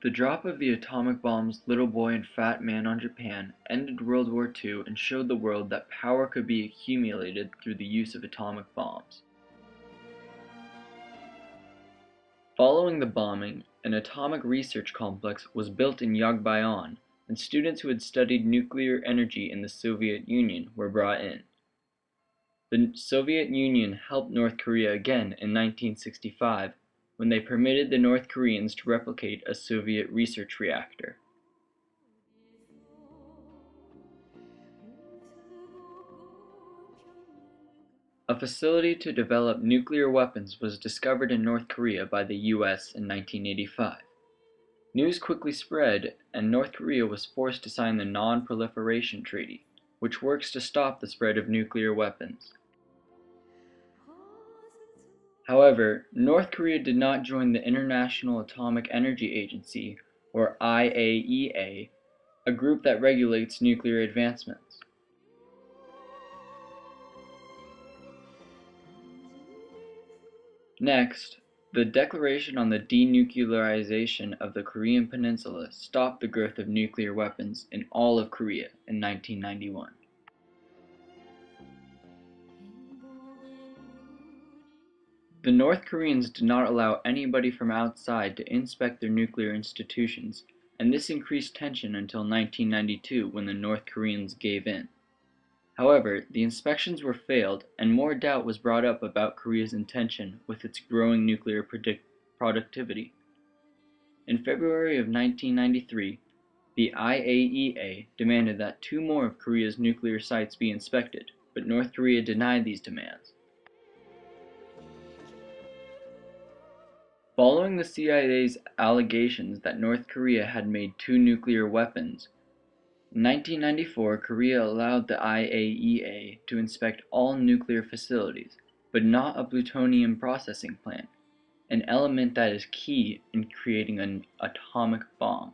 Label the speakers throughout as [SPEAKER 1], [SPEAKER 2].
[SPEAKER 1] The drop of the atomic bomb's Little Boy and Fat Man on Japan ended World War II and showed the world that power could be accumulated through the use of atomic bombs. Following the bombing, an atomic research complex was built in Yogbayon, and students who had studied nuclear energy in the Soviet Union were brought in. The Soviet Union helped North Korea again in 1965 when they permitted the North Koreans to replicate a Soviet research reactor. A facility to develop nuclear weapons was discovered in North Korea by the US in 1985. News quickly spread, and North Korea was forced to sign the Non-Proliferation Treaty, which works to stop the spread of nuclear weapons. However, North Korea did not join the International Atomic Energy Agency, or IAEA, a group that regulates nuclear advancements. Next, the Declaration on the Denuclearization of the Korean Peninsula stopped the growth of nuclear weapons in all of Korea in 1991. The North Koreans did not allow anybody from outside to inspect their nuclear institutions, and this increased tension until 1992 when the North Koreans gave in. However, the inspections were failed, and more doubt was brought up about Korea's intention with its growing nuclear productivity. In February of 1993, the IAEA demanded that 2 more of Korea's nuclear sites be inspected, but North Korea denied these demands. Following the CIA's allegations that North Korea had made 2 nuclear weapons, in 1994 Korea allowed the IAEA to inspect all nuclear facilities, but not a plutonium processing plant, an element that is key in creating an atomic bomb.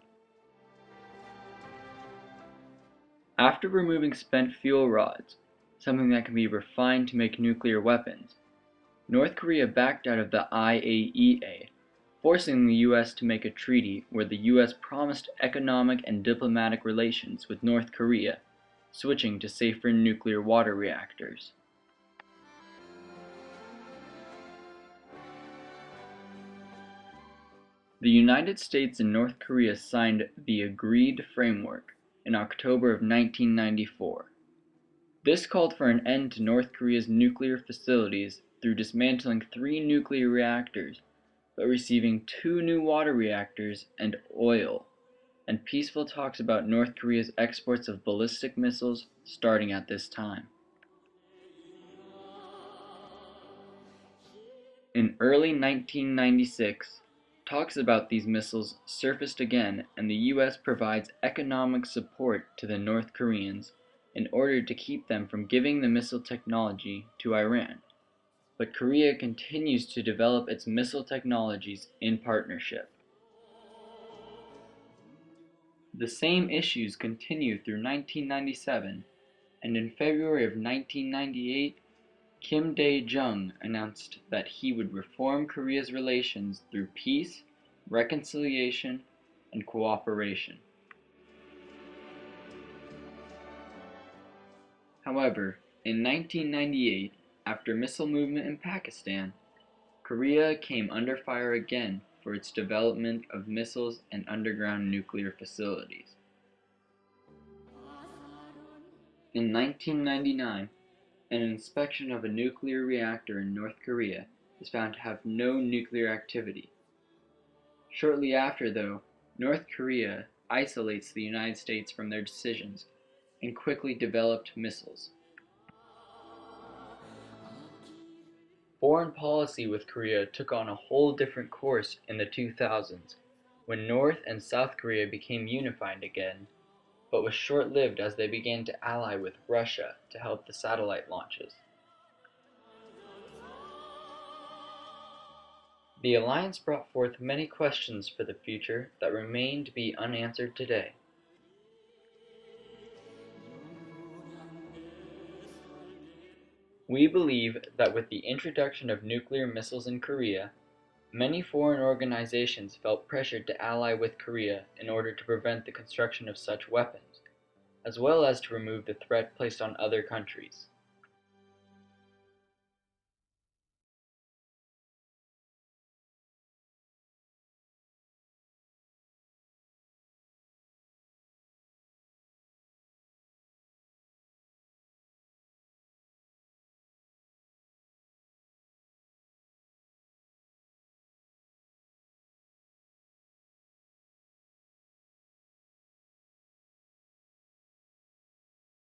[SPEAKER 1] After removing spent fuel rods, something that can be refined to make nuclear weapons, North Korea backed out of the IAEA, forcing the US to make a treaty where the US promised economic and diplomatic relations with North Korea, switching to safer nuclear water reactors. The United States and North Korea signed the Agreed Framework in October of 1994. This called for an end to North Korea's nuclear facilities through dismantling 3 nuclear reactors, but receiving 2 new water reactors and oil, and peaceful talks about North Korea's exports of ballistic missiles starting at this time. In early 1996, talks about these missiles surfaced again, and the US provides economic support to the North Koreans in order to keep them from giving the missile technology to Iran. But Korea continues to develop its missile technologies in partnership. The same issues continue through 1997, and in February of 1998, Kim Dae-jung announced that he would reform Korea's relations through peace, reconciliation, and cooperation. However, in 1998, after missile movement in Pakistan, Korea came under fire again for its development of missiles and underground nuclear facilities. In 1999, an inspection of a nuclear reactor in North Korea is found to have no nuclear activity. Shortly after, though, North Korea isolates the United States from their decisions and quickly developed missiles. Foreign policy with Korea took on a whole different course in the 2000s, when North and South Korea became unified again, but was short-lived as they began to ally with Russia to help the satellite launches. The alliance brought forth many questions for the future that remain to be unanswered today. We believe that with the introduction of nuclear missiles in Korea, Many foreign organizations felt pressured to ally with Korea in order to prevent the construction of such weapons, as well as to remove the threat placed on other countries.